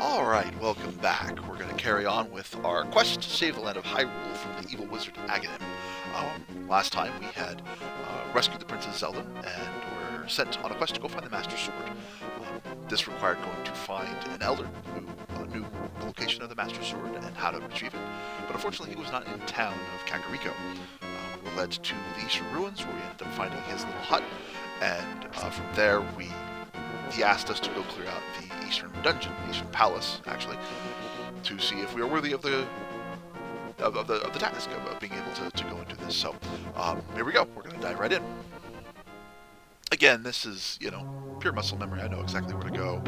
Alright, welcome back. We're going to carry on with our quest to save the land of Hyrule from the evil wizard Aghanim. Last time we had rescued the Princess Zelda and were sent on a quest to go find the Master Sword. This required going to find an elder who knew the location of the Master Sword and how to retrieve it, but unfortunately he was not in town of Kakariko. We were led to the Eastern Ruins where we ended up finding his little hut, and from there he asked us to go clear out the Eastern Dungeon, Eastern Palace, actually, to see if we are worthy of the task of being able to go and do this. So, here we go. We're going to dive right in. Again, this is, pure muscle memory. I know exactly where to go.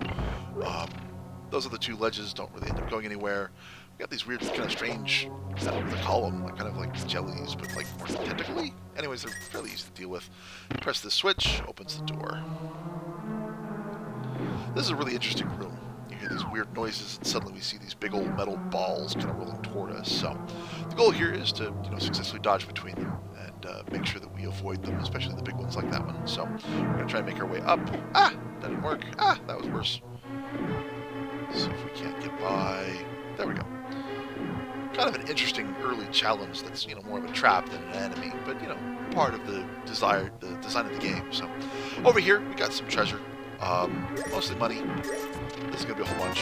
Those are the two ledges, don't really end up going anywhere. We got these weird, kind of strange, I don't know what to call them, kind of like jellies, but like more tentacly. Anyways, they're fairly easy to deal with. Press this switch, opens the door. This is a really interesting room. You hear these weird noises, and suddenly we see these big old metal balls kind of rolling toward us. So the goal here is to successfully dodge between them and make sure that we avoid them, especially the big ones like that one. So we're going to try and make our way up. Ah! That didn't work. Ah! That was worse. See if we can't get by. There we go. Kind of an interesting early challenge that's, more of a trap than an enemy, but, part of the design of the game. So over here, we got some treasure. Mostly money. This is going to be a whole bunch.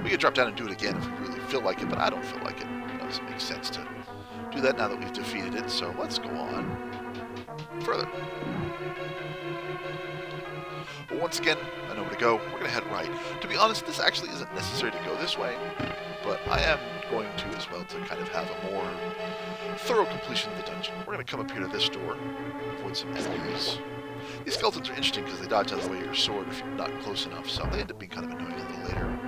We could drop down and do it again if we really feel like it, but I don't feel like it. It doesn't make sense to do that now that we've defeated it, so let's go on further. But once again, I know where to go. We're going to head right. To be honest, this actually isn't necessary to go this way, but I am going to as well to kind of have a more thorough completion of the dungeon. We're going to come up here to this door, avoid some enemies. These skeletons are interesting because they dodge out of the way of your sword if you're not close enough, so they end up being kind of annoying a little later.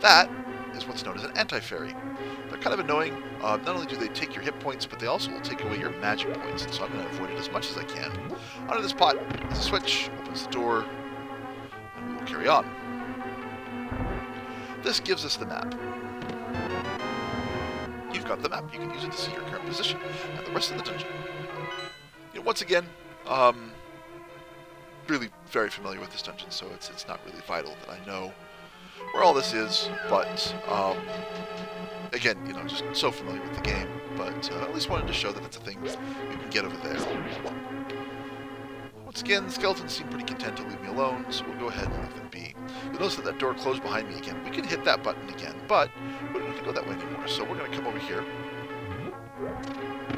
That is what's known as an anti-fairy. They're kind of annoying. Not only do they take your hit points, but they also will take away your magic points, and so I'm going to avoid it as much as I can. Under this pot is a switch, opens the door, and we will carry on. This gives us the map. You've got the map. You can use it to see your current position and the rest of the dungeon. Once again, really very familiar with this dungeon, so it's not really vital that I know where all this is, but again, just so familiar with the game, but at least wanted to show that it's a thing you can get over there. Once again, the skeletons seem pretty content to leave me alone, so we'll go ahead and leave them be. You'll notice that door closed behind me again. We can hit that button again, but we don't need to go that way anymore, so we're going to come over here,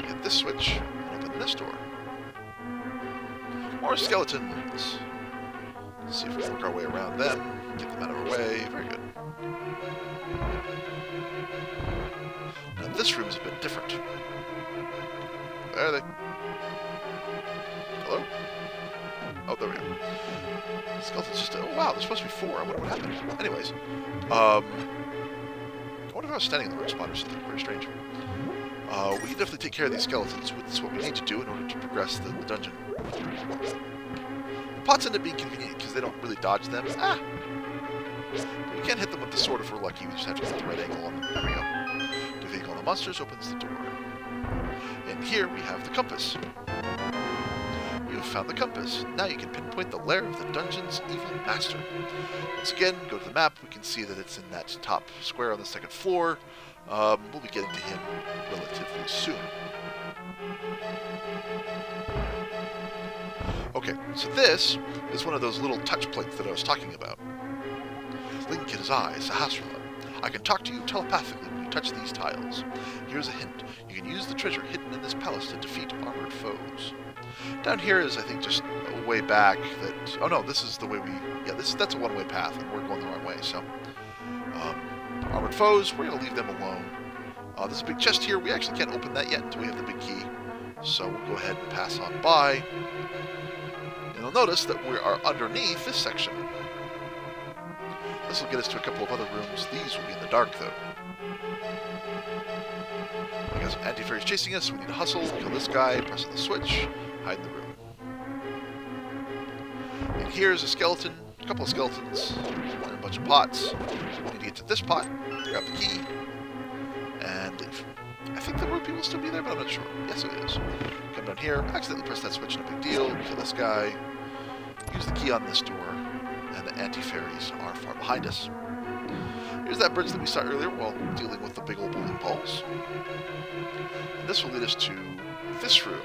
hit this switch, and open this door. More skeletons. Let's see if we can work our way around them, get them out of our way. Very good. Now this room is a bit different. Where are they? Hello? Oh, there we go. Skeletons just... Oh, wow, there's supposed to be 4. I wonder what happened. Anyways. I wonder if I was standing in the right spot or something. Very strange. We can definitely take care of these skeletons. That's what we need to do in order to progress the dungeon. The pots end up being convenient because they don't really dodge them. Ah! But we can't hit them with the sword if we're lucky. We just have to get the right angle on them. There we go. Defeating all the monsters opens the door. And here we have the compass. We have found the compass. Now you can pinpoint the lair of the dungeon's evil master. Once again, go to the map. We can see that it's in that top square on the second floor. We'll be getting to him relatively soon. Okay, so this is one of those little touch plates that I was talking about. Link in his eyes, Sahasrara. I can talk to you telepathically when you touch these tiles. Here's a hint. You can use the treasure hidden in this palace to defeat armored foes. Down here is, I think, just a way back that... Oh no, this is the way we... Yeah, that's a one-way path, and we're going the wrong way, so... armored foes, we're going to leave them alone. There's a big chest here. We actually can't open that yet until we have the big key. So we'll go ahead and pass on by. And you'll notice that we are underneath this section. This will get us to a couple of other rooms. These will be in the dark, though. We got some anti-fairies chasing us. We need to hustle, kill this guy, press the switch, hide in the room. And here's a skeleton, a couple of skeletons, and a bunch of pots. We need to get to this pot, grab the key, and leave. I think the rupee will still be there, but I'm not sure. Yes, it is. Come down here, accidentally press that switch, no big deal. Kill this guy. Use the key on this door, and and the anti-fairies are far behind us. Here's that bridge that we saw earlier while dealing with the big old bowling balls. And this will lead us to this room.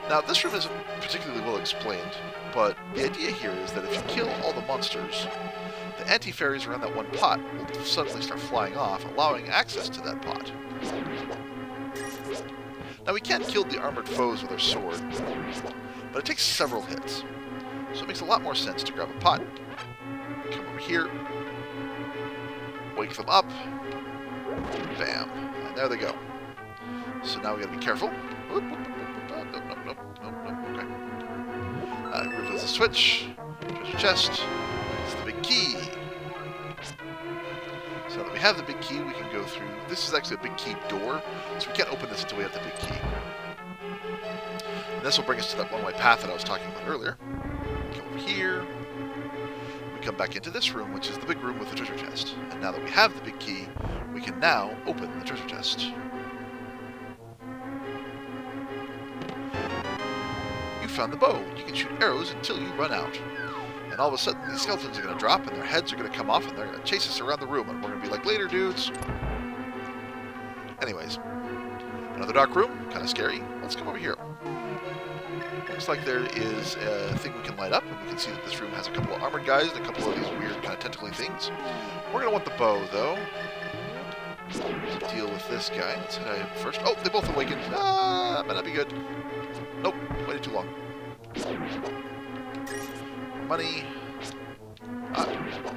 Now, this room isn't particularly well explained, but the idea here is that if you kill all the monsters, the anti-fairies around that one pot will suddenly start flying off, allowing access to that pot. Now, we can't kill the armored foes with our sword, but it takes several hits, so it makes a lot more sense to grab a pot, come over here, wake them up, bam, and there they go. So now we gotta be careful. Nope, okay. Reveals the switch, treasure chest, it's the big key. So now that we have the big key, we can go through. This is actually a big key door, so we can't open this until we have the big key. And this will bring us to that one-way path that I was talking about earlier. Come over here. We come back into this room, which is the big room with the treasure chest. And now that we have the big key, we can now open the treasure chest. You found the bow. You can shoot arrows until you run out. And all of a sudden, these skeletons are going to drop, and their heads are going to come off, and they're going to chase us around the room, and we're going to be like, later, dudes. Anyways, another dark room, kind of scary. Let's come over here. Looks like there is a thing we can light up, and we can see that this room has a couple of armored guys and a couple of these weird kind of tentacly things. We're going to want the bow, though, to deal with this guy. Let's hit him first. Oh, they both awakened. Ah, might not be good. Nope, waited too long. Money.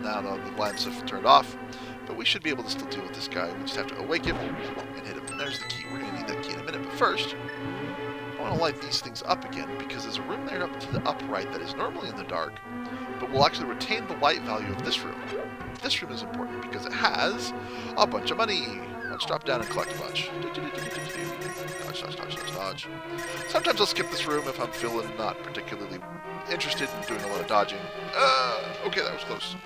Now the lamps have turned off, but we should be able to still deal with this guy. We just have to awake him and hit him. And there's the key. We're going to need that key in a minute, but first, I want to light these things up again, because there's a room there up to the upright that is normally in the dark, but will actually retain the light value of this room. This room is important because it has a bunch of money. Let's drop down and collect a bunch. Dodge, dodge, dodge, dodge, dodge. Sometimes I'll skip this room if I'm feeling not particularly interested in doing a lot of dodging. Okay, that was close.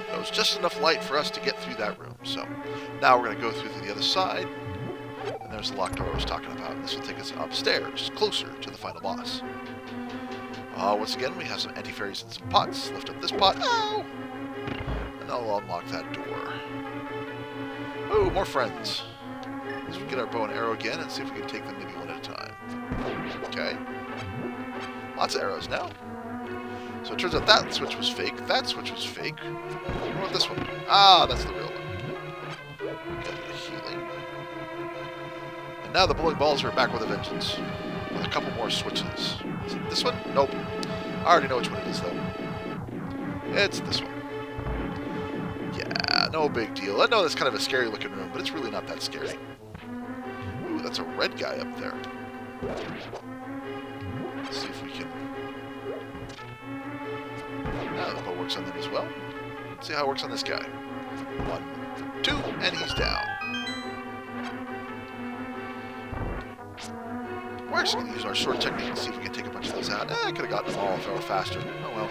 That was just enough light for us to get through that room. So now we're going to go through to the other side. And there's the locked door I was talking about. And this will take us upstairs, closer to the final boss. Once again, we have some anti-fairies and some pots. Lift up this pot. Ow! And I'll unlock that door. Oh, more friends. Let's get our bow and arrow again and see if we can take them maybe one at a time. Okay. Lots of arrows now. So it turns out that switch was fake. That switch was fake. What about this one? Ah, that's the real one. Get a bit of healing. And now the bowling balls are back with a vengeance. With a couple more switches. Is it this one? Nope. I already know which one it is, though. It's this one. Yeah, no big deal. I know that's kind of a scary looking room, but it's really not that scary. Ooh, that's a red guy up there. Let's see if we can... Now the bow works on them as well. Let's see how it works on this guy. 1, 2, and he's down. We're actually going to use our sword technique and see if we can take a bunch of those out. I could have gotten them all if I were faster. Oh well.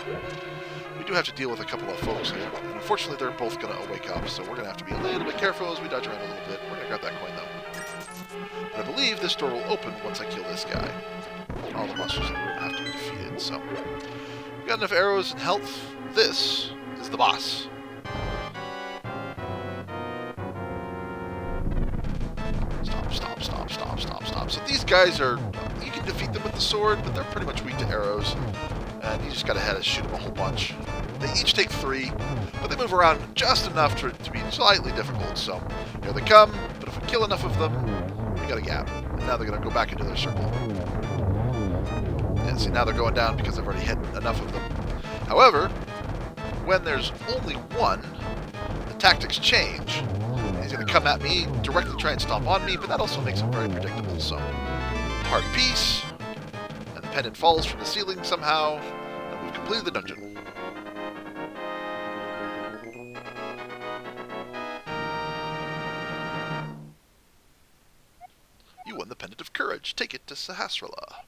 We do have to deal with a couple of folks here. And unfortunately, they're both going to wake up, so we're going to have to be a little bit careful as we dodge around a little bit. We're going to grab that coin, though. But I believe this door will open once I kill this guy. All the monsters in the room have to be defeated, so... We've got enough arrows and health. This is the boss. Stop, stop, stop, stop, stop, stop. So these guys are... You can defeat them with the sword, but they're pretty much weak to arrows. And you just gotta head and shoot them a whole bunch. They each take 3, but they move around just enough to be slightly difficult. So here they come, but if we kill enough of them, we got a gap. And now they're gonna go back into their circle. And see, now they're going down because I've already hit enough of them. However, when there's only one, the tactics change. He's gonna come at me, directly try and stomp on me, but that also makes him very predictable. So, hard piece. And the pendant falls from the ceiling somehow, and we've completed the dungeon. You won the Pendant of Courage. Take it to Sahasrahla.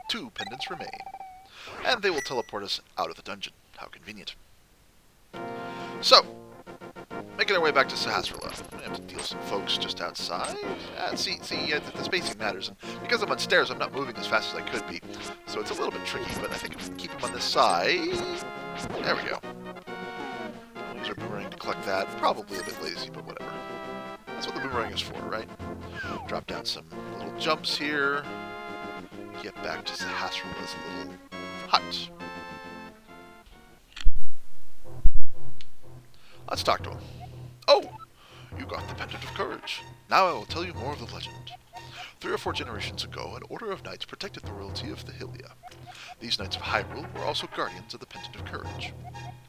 2 pendants remain. And they will teleport us out of the dungeon. How convenient. So, Making our way back to Sahasrahla. I have to deal with some folks just outside. See, the spacing matters, and because I'm on stairs, I'm not moving as fast as I could be. So it's a little bit tricky, but I think if we can keep him on this side... There we go. I'll use our boomerang to collect that. Probably a bit lazy, but whatever. That's what the boomerang is for, right? Drop down some little jumps here. Get back to Sahasrahla's little hut. Let's talk to him. Oh! You got the Pendant of Courage. Now I will tell you more of the legend. 3 or 4 generations ago, an order of knights protected the royalty of the Hylia. These knights of Hyrule were also guardians of the Pendant of Courage.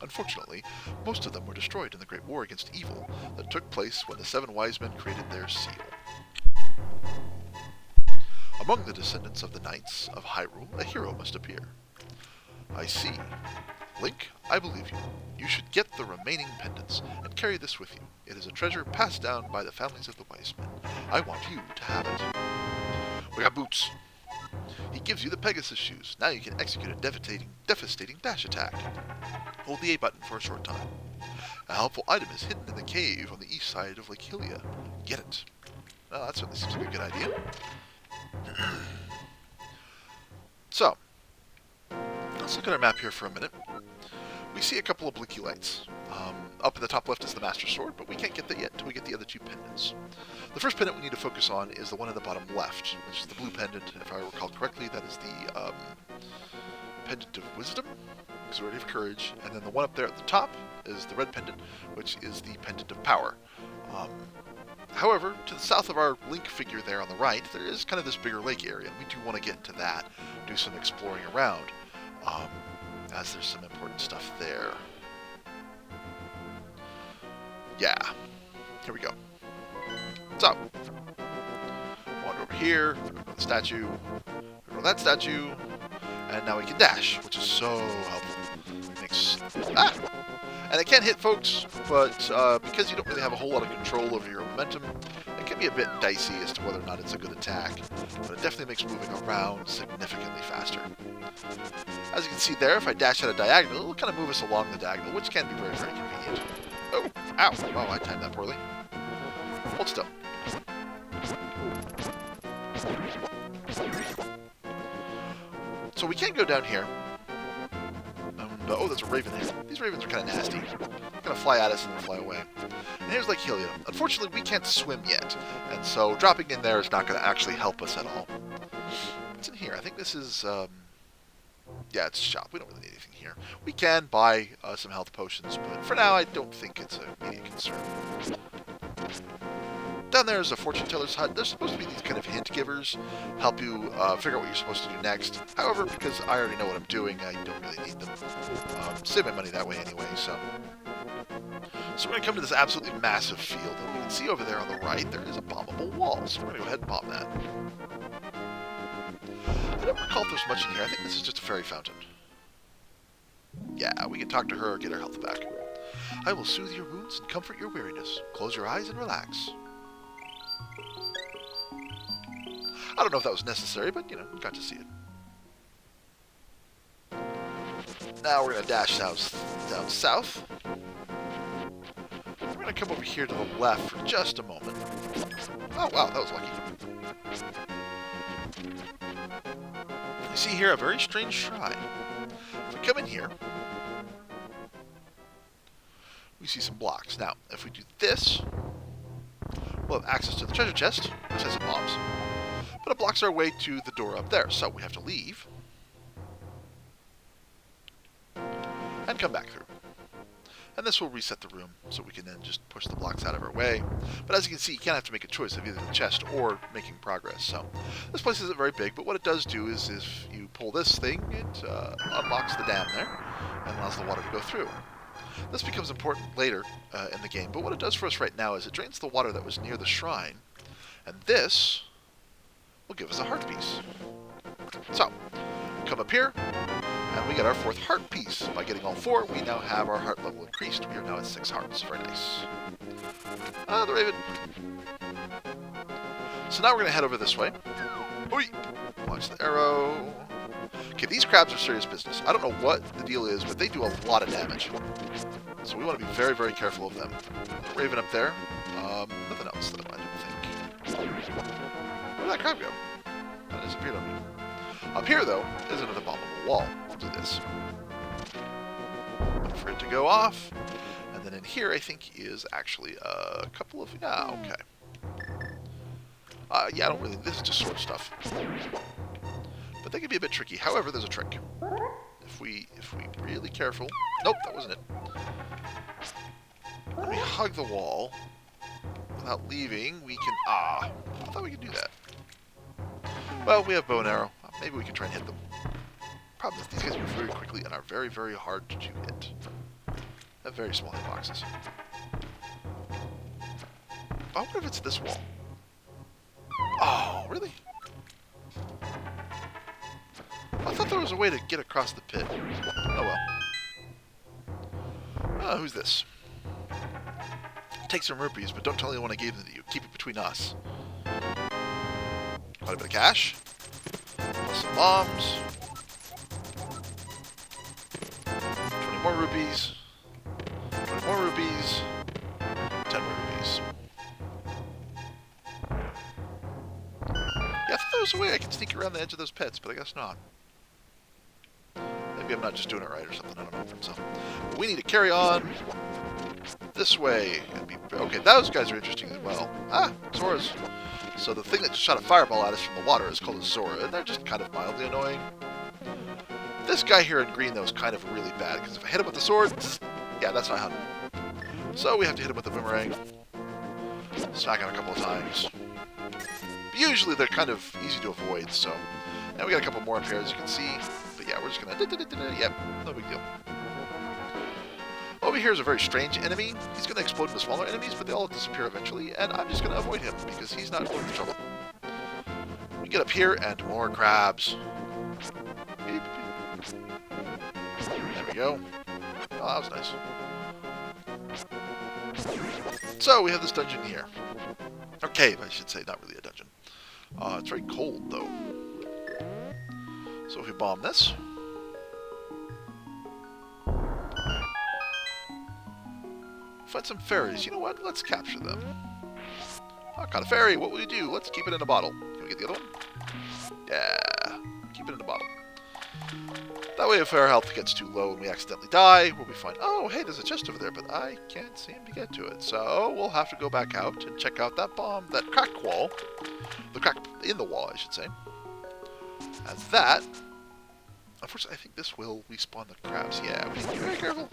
Unfortunately, most of them were destroyed in the Great War against evil that took place when the 7 wise men created their seal. Among the descendants of the knights of Hyrule, a hero must appear. I see. Link, I believe you. You should get the remaining pendants and carry this with you. It is a treasure passed down by the families of the wise men. I want you to have it. We got boots. He gives you the Pegasus shoes. Now you can execute a devastating dash attack. Hold the A button for a short time. A helpful item is hidden in the cave on the east side of Lake Hylia. Get it. Well, that certainly seems like a good idea. So, let's look at our map here for a minute. We see a couple of blinky lights. Up in the top left is the Master Sword, but we can't get that yet until we get the other 2 pendants. The first pendant we need to focus on is the one in the bottom left, which is the blue pendant, and if I recall correctly, that is the Pendant of Wisdom, Sword of Courage, and then the one up there at the top is the red pendant, which is the Pendant of Power. However, to the south of our Link figure there on the right, there is kind of this bigger lake area, and we do want to get into that, do some exploring around, as there's some important stuff there. Yeah, here we go. So, wander over here, go to the statue, go to that statue, and now we can dash, which is so helpful. And it can hit folks, but because you don't really have a whole lot of control over your momentum, it can be a bit dicey as to whether or not it's a good attack, but it definitely makes moving around significantly faster. As you can see there, if I dash at a diagonal, it'll kind of move us along the diagonal, which can be very, very convenient. Oh, ow! Wow, I timed that poorly. Hold still. So we can go down here. Oh, there's a raven here. These ravens are kind of nasty. They're going to fly at us and then fly away. And here's Lake Hylia. Unfortunately, we can't swim yet, and so dropping in there is not going to actually help us at all. What's in here? I think this is... yeah, it's a shop. We don't really need anything here. We can buy some health potions, but for now, I don't think it's an immediate concern. Down there is a fortune teller's hut. They're supposed to be these kind of hint givers, help you figure out what you're supposed to do next. However, because I already know what I'm doing, I don't really need them. Save my money that way anyway, so... So we're going to come to this absolutely massive field, and we can see over there on the right, there is a bombable wall, so we're going to go ahead and bomb that. I don't recall if there's much in here. I think this is just a fairy fountain. Yeah, we can talk to her or get her health back. I will soothe your wounds and comfort your weariness. Close your eyes and relax. I don't know if that was necessary, but, you know, got to see it. Now we're going to dash down south. We're going to come over here to the left for just a moment. Oh, wow, that was lucky. You see here a very strange shrine. If we come in here, we see some blocks. Now, if we do this, we'll have access to the treasure chest, which has some bombs. But it blocks our way to the door up there, so we have to leave and come back through. And this will reset the room, so we can then just push the blocks out of our way. But as you can see, you can't have to make a choice of either the chest or making progress. So this place isn't very big, but what it does do is if you pull this thing, it unlocks the dam there and allows the water to go through. This becomes important later in the game, but what it does for us right now is it drains the water that was near the shrine, and this will give us a heart piece. So, come up here, and we get our 4th heart piece. By getting all 4, we now have our heart level increased. We are now at 6 hearts. Very nice. The raven. So now we're going to head over this way. Oi! Launch the arrow. Okay, these crabs are serious business. I don't know what the deal is, but they do a lot of damage. So we want to be very, very careful of them. Raven up there. Nothing else, though, I don't think. Where'd that crab go? That disappeared on me. Up here, though, is an abominable wall. We'll do this. Wait for it to go off. And then in here, I think, is actually a couple of... Yeah, okay. Yeah, I don't really... This is just sword stuff. But they can be a bit tricky. However, there's a trick. If we really careful... Nope, that wasn't it. When we hug the wall, without leaving, we can... I thought we could do that. Well, we have bow and arrow. Maybe we can try and hit them. Problem is, these guys move very quickly and are very, very hard to hit. They have very small hitboxes. I wonder if it's this wall. Oh, really? I thought there was a way to get across the pit. Oh well. Who's this? Take some rupees, but don't tell anyone I gave them to you. Keep it between us. Quite a bit of cash. Plus some bombs. 20 more rupees. 20 more rupees. 10 more rupees. Yeah, I thought there was a way I could sneak around the edge of those pits, but I guess not. Maybe I'm not just doing it right or something. I don't know. So, but we need to carry on this way. Okay, those guys are interesting as well. Zoras. So the thing that just shot a fireball at us from the water is called a Zora, and they're just kind of mildly annoying. This guy here in green, though, is kind of really bad, because if I hit him with the sword, yeah, that's not how. So we have to hit him with the boomerang. Smack him a couple of times. But usually they're kind of easy to avoid, so... Now we got a couple more up here, as you can see. But yeah, we're just gonna... Yep, no big deal. Over here is a very strange enemy. He's going to explode into smaller enemies, but they all disappear eventually, and I'm just going to avoid him, because he's not going to trouble. We get up here, and more crabs. Beep, beep. There we go. Oh, that was nice. So, we have this dungeon here. Or cave, I should say, not really a dungeon. It's very cold, though. So if we bomb this... Find some fairies. You know what? Let's capture them. Oh, caught a fairy. What will we do? Let's keep it in a bottle. Can we get the other one? Yeah. Keep it in a bottle. That way if our health gets too low and we accidentally die, we'll be fine. Oh, hey, there's a chest over there, but I can't seem to get to it. So we'll have to go back out and check out that that crack wall. The crack in the wall, I should say. As that... Unfortunately, I think this will respawn the crabs. Yeah, we need to be very careful.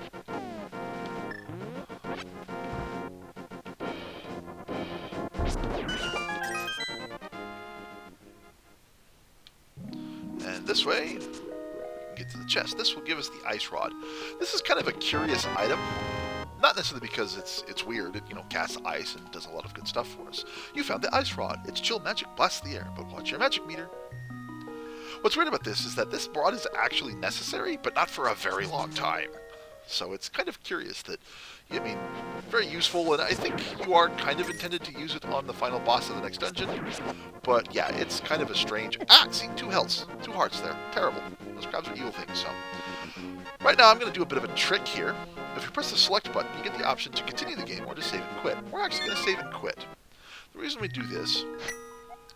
And this way, we can get to the chest. This will give us the ice rod. This is kind of a curious item. Not necessarily because it's weird. It, casts ice and does a lot of good stuff for us. You found the ice rod. Its chill magic blasts the air, but watch your magic meter. What's weird about this is that this rod is actually necessary, but not for a very long time. So it's kind of curious that, very useful, and I think you are kind of intended to use it on the final boss of the next dungeon. But yeah, it's kind of a strange... see, 2 healths. 2 hearts there. Terrible. Those crabs are evil things, so... Right now, I'm going to do a bit of a trick here. If you press the select button, you get the option to continue the game or to save and quit. We're actually going to save and quit. The reason we do this...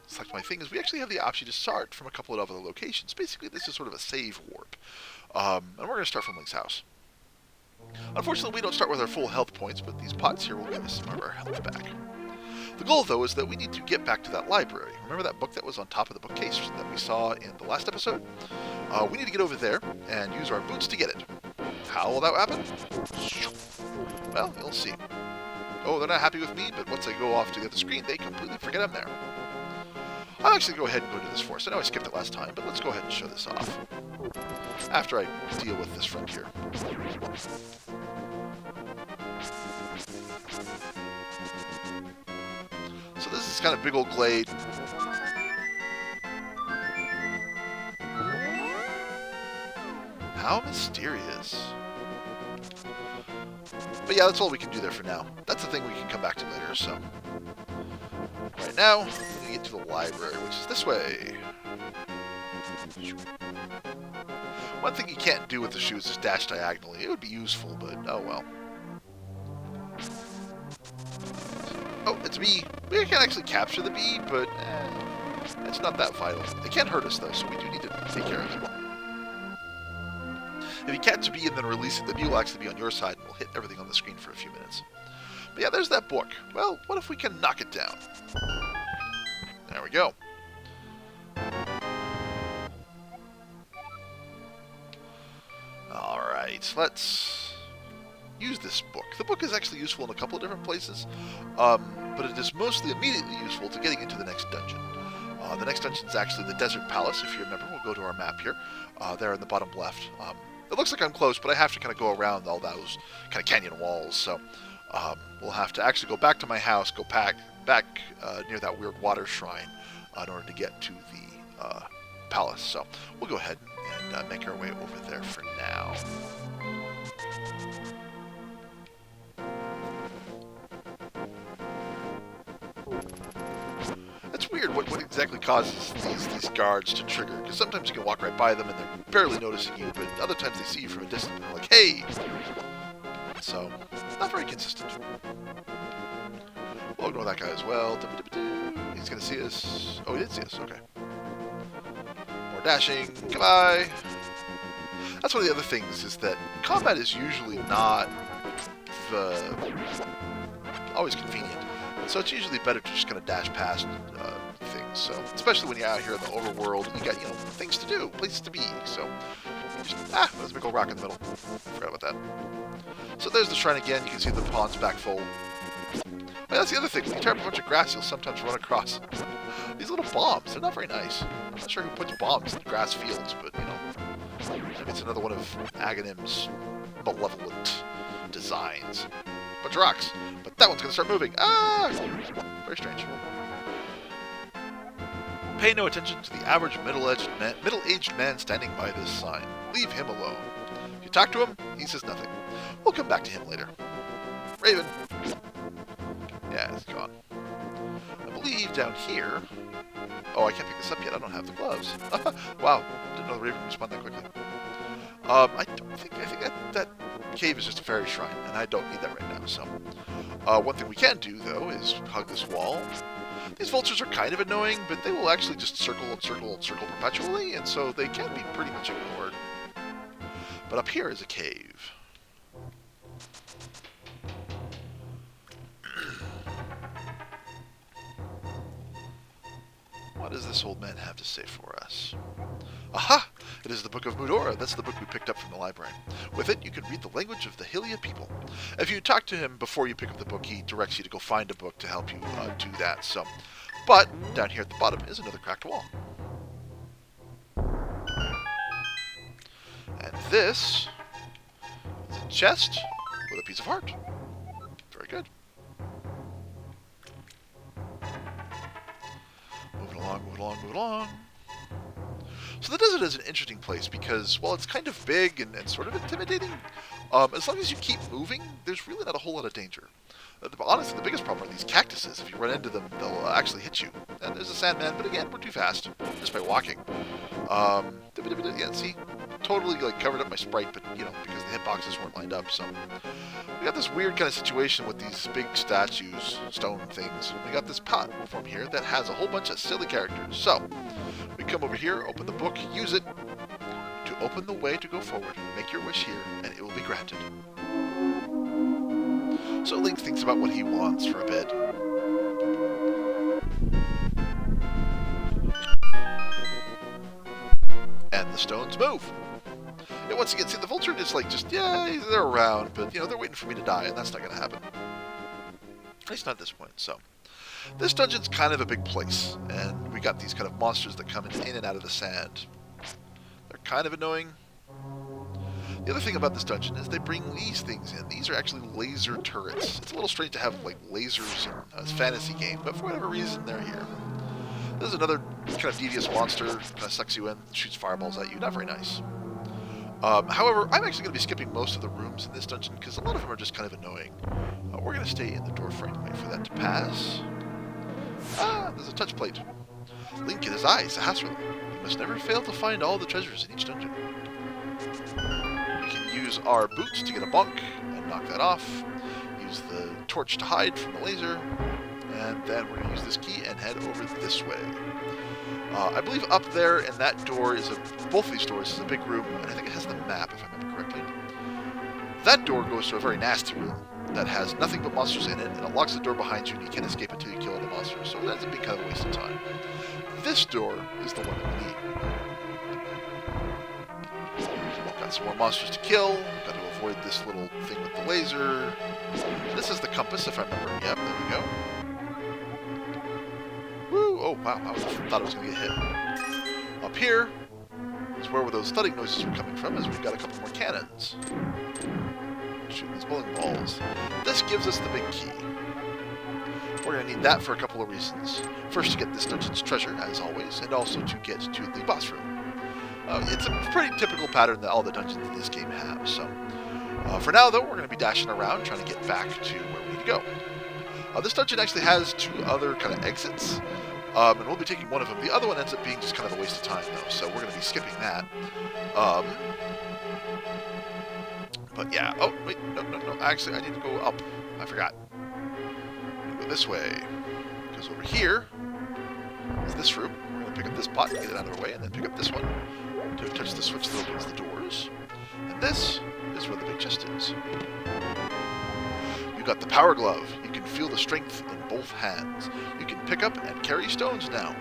Select my thing is we actually have the option to start from a couple of other locations. Basically, this is sort of a save warp. And we're going to start from Link's house. Unfortunately, we don't start with our full health points, but these pots here will give us some of our health back. The goal, though, is that we need to get back to that library. Remember that book that was on top of the bookcase that we saw in the last episode? We need to get over there and use our boots to get it. How will that happen? Well, you'll see. Oh, they're not happy with me, but once I go off to the other screen, they completely forget I'm there. I'll actually go ahead and go to this forest. I know I skipped it last time, but let's go ahead and show this off. After I deal with this friend here. So this is kind of big old glade. How mysterious. But yeah, that's all we can do there for now. That's the thing we can come back to later, so... Right now, we're going to get to the library, which is this way. One thing you can't do with the shoes is dash diagonally. It would be useful, but oh well. it's a bee. We can actually capture the bee, but it's not that vital. It can hurt us, though, so we do need to take care of it. If you catch a bee and then release it, the bee will actually be on your side and will hit everything on the screen for a few minutes. But yeah, there's that book. Well, what if we can knock it down? There we go. Alright, let's use this book. The book is actually useful in a couple of different places, but it is mostly immediately useful to getting into the next dungeon. The next dungeon is actually the Desert Palace, if you remember. We'll go to our map here, there in the bottom left. It looks like I'm close, but I have to kind of go around all those kind of canyon walls, so we'll have to actually go back to my house, go back near that weird water shrine in order to get to the palace. So we'll go ahead and make our way over there for now. It's weird what exactly causes these guards to trigger, because sometimes you can walk right by them and they're barely noticing you, but other times they see you from a distance and they're like, hey! So, not very consistent. We'll ignore that guy as well. He's going to see us. Oh, he did see us. Okay. More dashing. Goodbye! That's one of the other things, is that combat is usually not always convenient. So it's usually better to just kind of dash past things. So especially when you're out here in the overworld and you got, things to do, places to be. So you just there's a big old rock in the middle. Forgot about that. So there's the shrine again. You can see the pond's back full. Well, that's the other thing. When you tear up a bunch of grass, you'll sometimes run across these little bombs. They're not very nice. I'm not sure who puts bombs in grass fields, but maybe it's another one of Aghanim's malevolent designs. Bunch of rocks. But that one's going to start moving. Ah! Very strange. Pay no attention to the average middle-aged man standing by this sign. Leave him alone. If you talk to him, he says nothing. We'll come back to him later. Raven. Yeah, it's gone. I believe down here... Oh, I can't pick this up yet. I don't have the gloves. Wow. Didn't know the Raven respawned that quickly. I think that cave is just a fairy shrine, and I don't need that right now, so... one thing we can do, though, is hug this wall. These vultures are kind of annoying, but they will actually just circle and circle and circle perpetually, and so they can be pretty much ignored. But up here is a cave. What does this old man have to say for us? Aha! It is the Book of Mudora. That's the book we picked up from the library. With it, you can read the language of the Hylia people. If you talk to him before you pick up the book, he directs you to go find a book to help you do that. So, but down here at the bottom is another cracked wall. And this is a chest with a piece of heart. Very good. Moving along, moving along, moving along. So the desert is an interesting place because, while it's kind of big and sort of intimidating, as long as you keep moving, there's really not a whole lot of danger. Honestly, the biggest problem are these cactuses. If you run into them, they'll actually hit you. And there's a sandman, but again, we're too fast, just by walking. Yeah, see? Totally covered up my sprite, but, because the hitboxes weren't lined up, so... We got this weird kind of situation with these big statues, stone things. We got this platform here that has a whole bunch of silly characters. So, we come over here, open the book, use it to open the way to go forward. Make your wish here, and it will be granted. So Link thinks about what he wants for a bit. And the stones move. And once again, see, the vulture is they're around, but, they're waiting for me to die, and that's not going to happen. At least not at this point, so. This dungeon's kind of a big place, and we got these kind of monsters that come in and out of the sand. They're kind of annoying. The other thing about this dungeon is they bring these things in. These are actually laser turrets. It's a little strange to have, lasers in a fantasy game, but for whatever reason, they're here. There's another kind of devious monster, kind of sucks you in, shoots fireballs at you. Not very nice. However, I'm actually going to be skipping most of the rooms in this dungeon because a lot of them are just kind of annoying. We're going to stay in the door frame and wait for that to pass. Ah, there's a touch plate. Link in his eyes, Sahasraham. You must never fail to find all the treasures in each dungeon. We can use our boots to get a bonk and knock that off. Use the torch to hide from the laser. And then we're going to use this key and head over this way. I believe up there in that door is both of these doors is a big room, and I think it has the map, if I remember correctly. That door goes to a very nasty room that has nothing but monsters in it, and it locks the door behind you, and you can't escape until you kill the monsters. So it ends up being kind of a waste of time. This door is the one that we need. Got some more monsters to kill. Got to avoid this little thing with the laser. This is the compass, if I remember. Yep, there we go. Woo! Oh, wow. I thought I was going to get hit. Up here is where those thudding noises were coming from, as we've got a couple more cannons. Shooting these bowling balls. This gives us the big key. We're going to need that for a couple of reasons. First, to get this dungeon's treasure, as always, and also to get to the boss room. It's a pretty typical pattern that all the dungeons in this game have. So, for now, though, we're going to be dashing around, trying to get back to where we need to go. This dungeon actually has 2 other kind of exits, and we'll be taking one of them. The other one ends up being just kind of a waste of time, though, so we're going to be skipping that. But yeah, oh, wait, no, actually, I need to go up. I forgot. I'm going to go this way, because over here is this room. We're going to pick up this pot and get it out of our way, and then pick up this one to touch the switch that opens the doors. And this is where the big chest is. You got the power glove. You can feel the strength in both hands. You can pick up and carry stones now.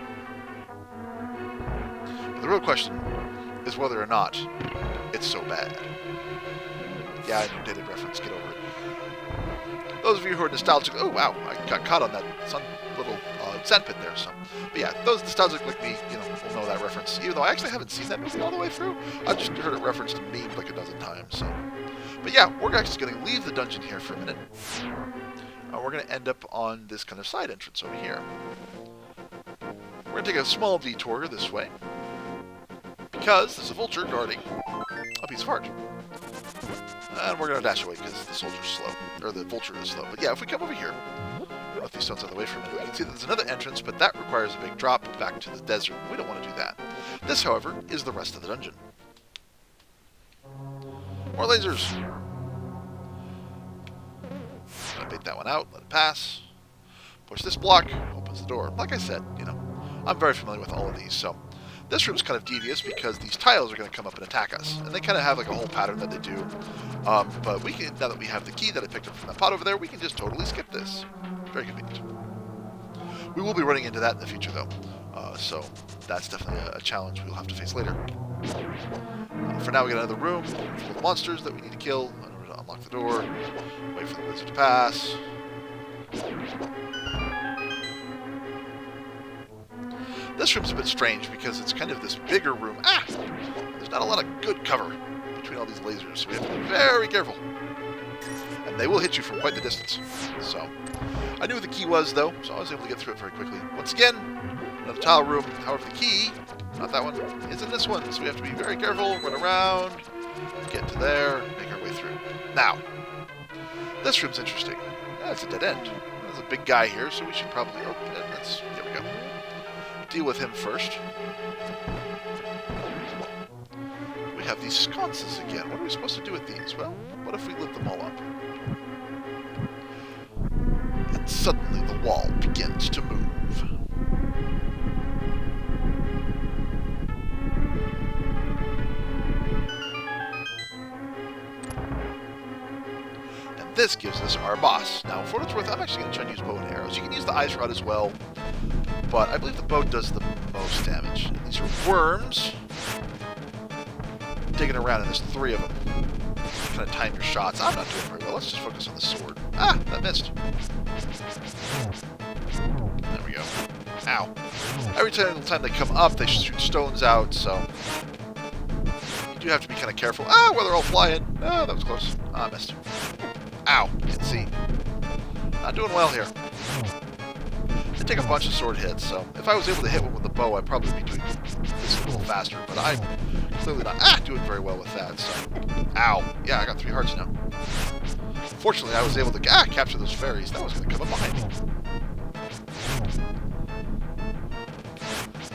But the real question is whether or not it's so bad. Yeah, I know, dated reference. Get over it. Those of you who are nostalgic, oh wow, I got caught on that little sandpit there. So, but yeah, those nostalgic like me, will know that reference. Even though I actually haven't seen that movie all the way through, I've just heard it referenced and memed like a dozen times. So, but yeah, we're actually going to leave the dungeon here for a minute. We're going to end up on this kind of side entrance over here. We're going to take a small detour this way because there's a vulture guarding a piece of art. And we're going to dash away because the soldier's slow, or the vulture is slow. But yeah, if we come over here, let these stones out of the way for a minute, you can see that there's another entrance, but that requires a big drop back to the desert. We don't want to do that. This, however, is the rest of the dungeon. More lasers. I'm going to bait that one out, let it pass. Push this block, opens the door. Like I said, I'm very familiar with all of these, so this room's kind of devious because these tiles are going to come up and attack us. And they kind of have like a whole pattern that they do. But we can, now that we have the key that I picked up from that pot over there, we can just totally skip this. Very convenient. We will be running into that in the future, though. So that's definitely a challenge we'll have to face later. For now, we got another room full of monsters that we need to kill. In order to unlock the door. Wait for the wizard to pass. This room's a bit strange because it's kind of this bigger room. There's not a lot of good cover between all these lasers, so we have to be very careful. And they will hit you from quite the distance. So, I knew what the key was, though, so I was able to get through it very quickly. Once again, another tile room. However, the key, not that one, is in this one, so we have to be very careful, run around, get to there, make our way through. Now, this room's interesting. It's a dead end. There's a big guy here, so we should probably... Oh, there we go. Deal with him first. We have these sconces again. What are we supposed to do with these? Well, what if we lit them all up? And suddenly the wall begins to move. And this gives us our boss. Now, for what it's worth, I'm actually going to try and use bow and arrows. You can use the ice rod as well. But I believe the bow does the most damage. And these are worms. Digging around, and there's 3 of them. Kind of time your shots. I'm not doing very well. Let's just focus on the sword. That missed. There we go. Ow. Every time they come up, they shoot stones out, so... You do have to be kind of careful. Where they're all flying. That was close. I missed. Ow. You can see. Not doing well here. They take a bunch of sword hits, so if I was able to hit one with the bow, I'd probably be doing this a little faster, but I'm clearly not doing very well with that, so... Ow. Yeah, I got 3 hearts now. Fortunately, I was able to capture those fairies. That was going to come up behind me.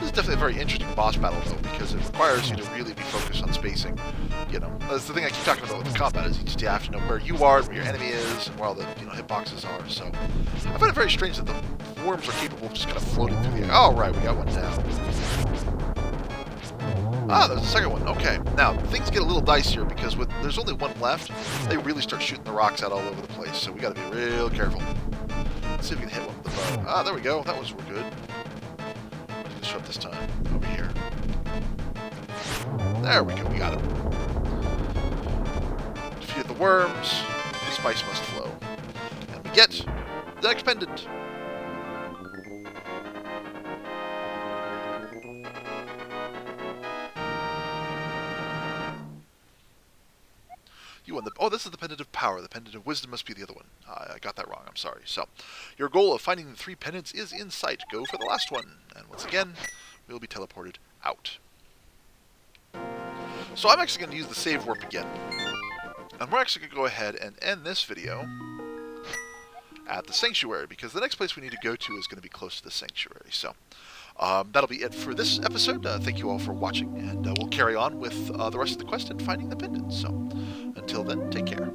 This definitely a very interesting boss battle, though, because it requires you to really be focused on spacing. You know, that's the thing I keep talking about with the combat, is you just have to know where you are, where your enemy is, and where all the hitboxes are. So I find it very strange that the worms are capable of just kind of floating through the air. Oh, right, we got one down. Ah, there's a second one. Okay, now things get a little dicier because there's only one left. They really start shooting the rocks out all over the place, so we got to be real careful. Let's see if we can hit one with the bow. Ah, there we go. That was good. Where's he gonna show up this time? Over here. There we go. We got him. Defeated the worms. The spice must flow, and we get the next pendant. You won the... Oh, this is the Pendant of Power. The Pendant of Wisdom must be the other one. I got that wrong. I'm sorry. So, your goal of finding the 3 pendants is in sight. Go for the last one. And once again, we'll be teleported out. So I'm actually going to use the save warp again. And we're actually going to go ahead and end this video at the Sanctuary, because the next place we need to go to is going to be close to the Sanctuary. So, that'll be it for this episode. Thank you all for watching, and we'll carry on with the rest of the quest and finding the pendants. So, until then, take care.